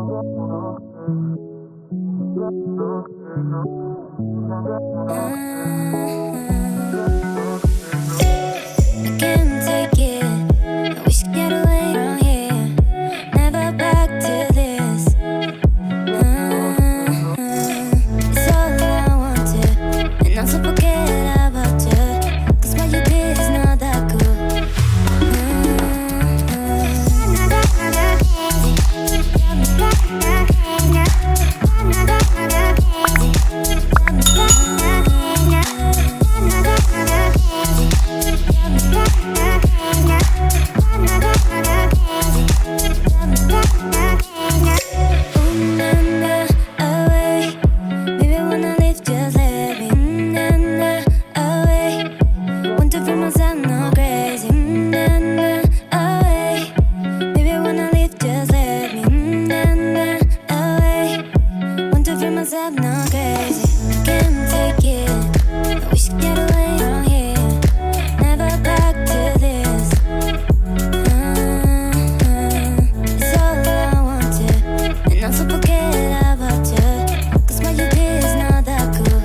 Can't take it. I wish I get away from here. Never back to this. It's all I wanted, and also forget about you. 'Cause what you did is not that cool. I'm not crazy, can't take it. I wish I could get away from here. Never back to this. It's all I wanted, and also forget about you. 'Cause what you did is not that cool.